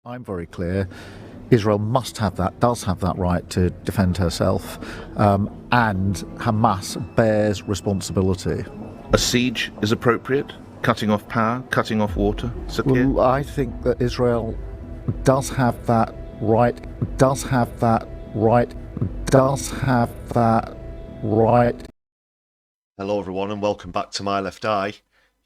I'm very clear. Israel must have that, does have that right to defend herself, and Hamas bears responsibility. A siege is appropriate? Cutting off power, cutting off water? Well, I think that Israel does have that right, does have that right, does have that right. Hello everyone and welcome back to My Left Eye.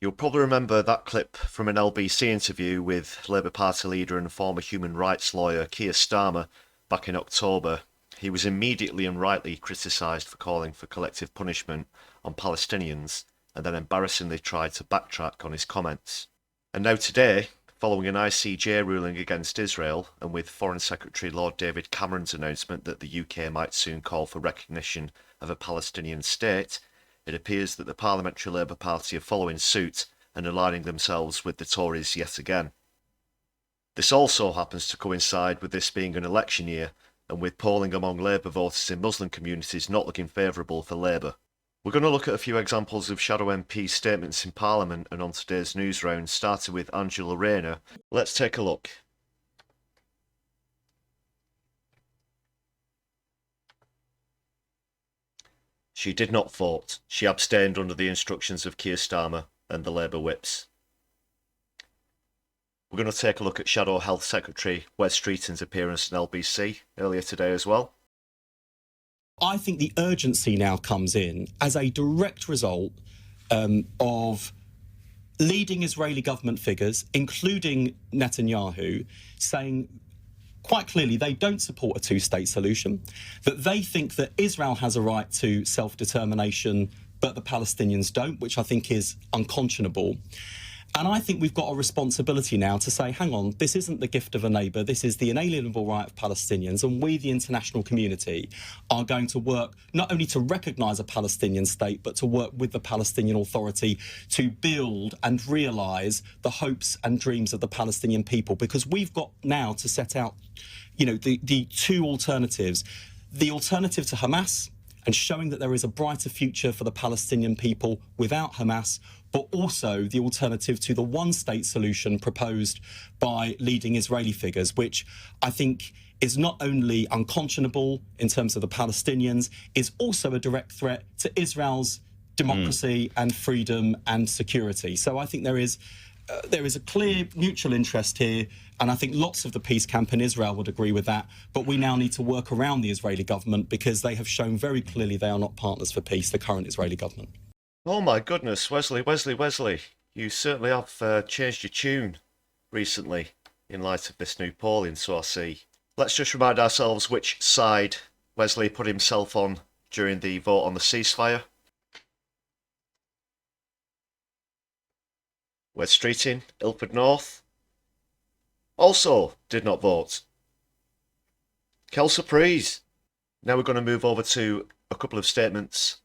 You'll probably remember that clip from an LBC interview with Labour Party leader and former human rights lawyer Keir Starmer back in October. He was immediately and rightly criticised for calling for collective punishment on Palestinians and then embarrassingly tried to backtrack on his comments. And now today, following an ICJ ruling against Israel and with Foreign Secretary Lord David Cameron's announcement that the UK might soon call for recognition of a Palestinian state, it appears that the Parliamentary Labour Party are following suit and aligning themselves with the Tories yet again. This also happens to coincide with this being an election year and with polling among Labour voters in Muslim communities not looking favourable for Labour. We're going to look at a few examples of Shadow MP statements in Parliament and on today's news round, starting with Angela Rayner. Let's take a look. She did not vote. She abstained under the instructions of Keir Starmer and the Labour whips. We're going to take a look at Shadow Health Secretary Wes Streeton's appearance in LBC earlier today as well. I think the urgency now comes in as a direct result of leading Israeli government figures, including Netanyahu, saying quite clearly they don't support a two-state solution, that they think that Israel has a right to self-determination, but the Palestinians don't, which I think is unconscionable. And I think we've got a responsibility now to say, hang on, this isn't the gift of a neighbour, this is the inalienable right of Palestinians, and we, the international community, are going to work not only to recognise a Palestinian state, but to work with the Palestinian Authority to build and realise the hopes and dreams of the Palestinian people, because we've got now to set out, the two alternatives. The alternative to Hamas, and showing that there is a brighter future for the Palestinian people without Hamas, but also the alternative to the one-state solution proposed by leading Israeli figures, which I think is not only unconscionable in terms of the Palestinians, is also a direct threat to Israel's democracy and freedom and security. So I think there is a clear mutual interest here, and I think lots of the peace camp in Israel would agree with that, but we now need to work around the Israeli government because they have shown very clearly they are not partners for peace, the current Israeli government. Oh my goodness, Wesley, you certainly have changed your tune recently in light of this new polling, so I see. Let's just remind ourselves which side Wesley put himself on during the vote on the ceasefire. West Streeting, Ilford North, also did not vote. Quelle surprise. Now we're going to move over to a couple of statements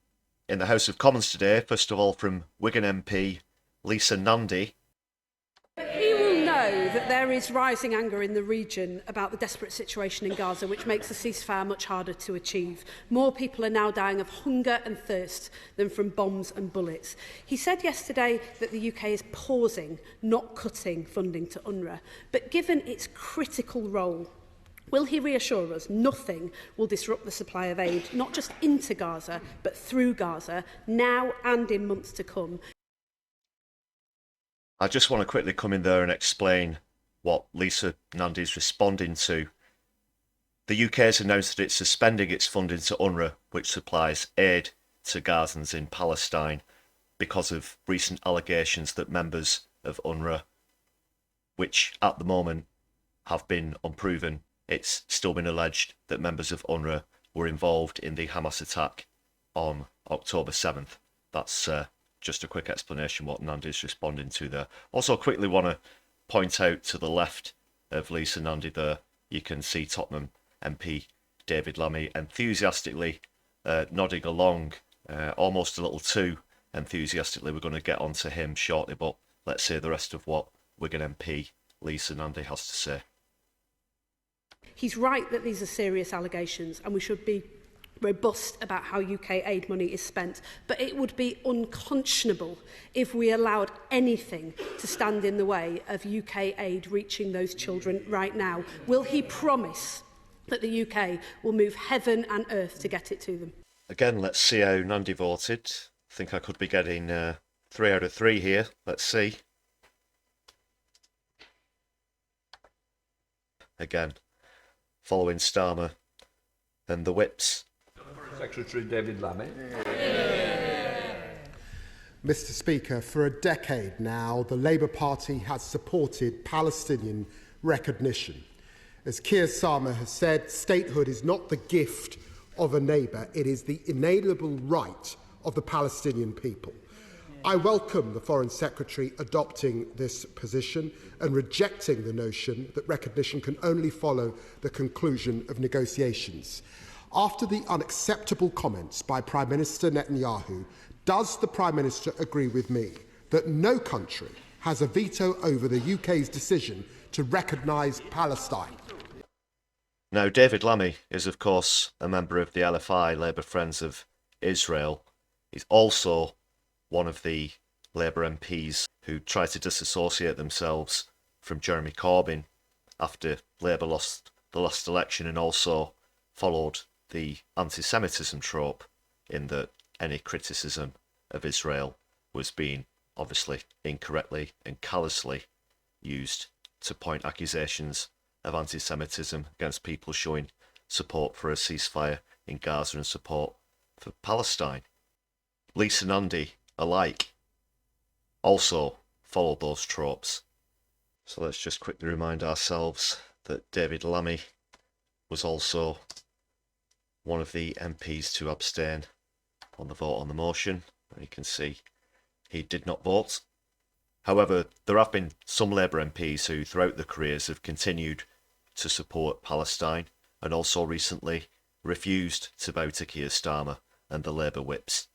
in the House of Commons today, first of all from Wigan MP Lisa Nandy. He will know that there is rising anger in the region about the desperate situation in Gaza, which makes the ceasefire much harder to achieve. More people are now dying of hunger and thirst than from bombs and bullets. He said yesterday that the UK is pausing, not cutting funding to UNRWA. But given its critical role, will he reassure us nothing will disrupt the supply of aid, not just into Gaza, but through Gaza, now and in months to come? I just want to quickly come in there and explain what Lisa Nandy is responding to. The UK has announced that it's suspending its funding to UNRWA, which supplies aid to Gazans in Palestine, because of recent allegations that members of UNRWA, which at the moment have been unproven, it's still been alleged that members of UNRWA were involved in the Hamas attack on October 7th. That's just a quick explanation what Nandy's responding to there. Also, quickly want to point out to the left of Lisa Nandy there, you can see Tottenham MP David Lammy enthusiastically nodding along, almost a little too enthusiastically. We're going to get onto him shortly, but let's hear the rest of what Wigan MP Lisa Nandy has to say. He's right that these are serious allegations and we should be robust about how UK aid money is spent, but it would be unconscionable if we allowed anything to stand in the way of UK aid reaching those children right now. Will he promise that the UK will move heaven and earth to get it to them? Again, let's see how Nandi voted. I think I could be getting 3 out of 3 here. Let's see. Again, following Starmer and the whips. Secretary David Lammy. Mr. Speaker, for a decade now, the Labour Party has supported Palestinian recognition. As Keir Starmer has said, statehood is not the gift of a neighbour, it is the inalienable right of the Palestinian people. I welcome the Foreign Secretary adopting this position and rejecting the notion that recognition can only follow the conclusion of negotiations. After the unacceptable comments by Prime Minister Netanyahu, does the Prime Minister agree with me that no country has a veto over the UK's decision to recognise Palestine? Now, David Lammy is, of course, a member of the LFI, Labour Friends of Israel. He's also one of the Labour MPs who tried to disassociate themselves from Jeremy Corbyn after Labour lost the last election, and also followed the anti-Semitism trope in that any criticism of Israel was being obviously incorrectly and callously used to point accusations of anti-Semitism against people showing support for a ceasefire in Gaza and support for Palestine. Lisa and Andy alike also followed those tropes. So let's just quickly remind ourselves that David Lammy was also one of the MPs to abstain on the vote on the motion. You can see he did not vote. However, there have been some Labour MPs who throughout their careers have continued to support Palestine and also recently refused to bow to Keir Starmer and the Labour whips.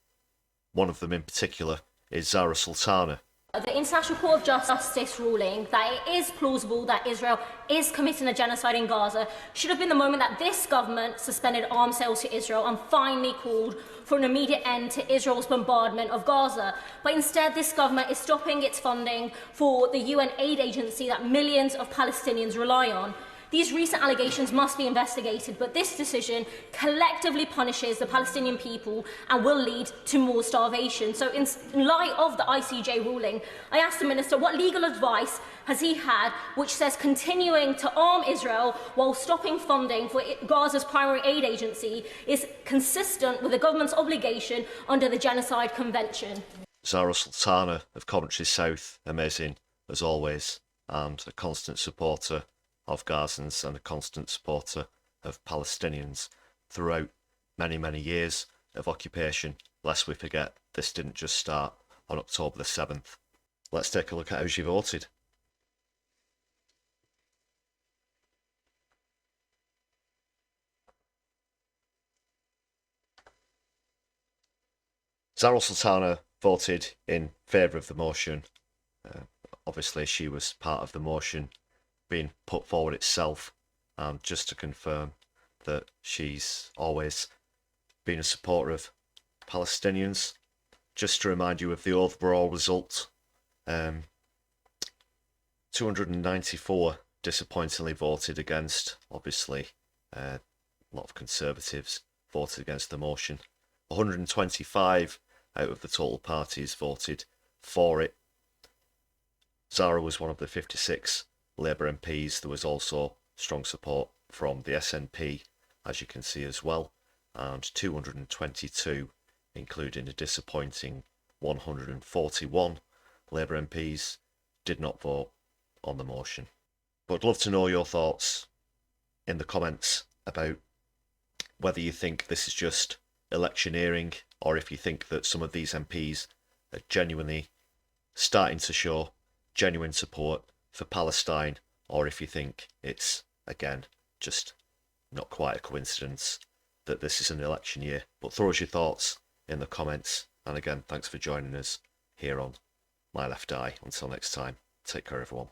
One of them in particular is Zara Sultana. The International Court of Justice ruling that it is plausible that Israel is committing a genocide in Gaza should have been the moment that this government suspended arms sales to Israel and finally called for an immediate end to Israel's bombardment of Gaza. But instead, this government is stopping its funding for the UN aid agency that millions of Palestinians rely on. These recent allegations must be investigated, but this decision collectively punishes the Palestinian people and will lead to more starvation. So in light of the ICJ ruling, I asked the Minister what legal advice has he had which says continuing to arm Israel while stopping funding for Gaza's primary aid agency is consistent with the government's obligation under the Genocide Convention. Zara Sultana of Coventry South, amazing as always, and a constant supporter of Gazans and a constant supporter of Palestinians throughout many, many years of occupation. Lest we forget, this didn't just start on October the 7th. Let's take a look at how she voted. Zara Sultana voted in favour of the motion. Obviously, she was part of the motion being put forward itself, and just to confirm that she's always been a supporter of Palestinians. Just to remind you of the overall result, 294 disappointingly voted against. Obviously, a lot of Conservatives voted against the motion. 125 out of the total parties voted for it. Zara was one of the 56 Labour MPs. There was also strong support from the SNP, as you can see as well, and 222, including a disappointing 141 Labour MPs, did not vote on the motion. But I'd love to know your thoughts in the comments about whether you think this is just electioneering, or if you think that some of these MPs are genuinely starting to show genuine support for Palestine, or if you think it's, again, just not quite a coincidence that this is an election year. But throw us your thoughts in the comments, and again, thanks for joining us here on My Left Eye. Until next time, take care everyone.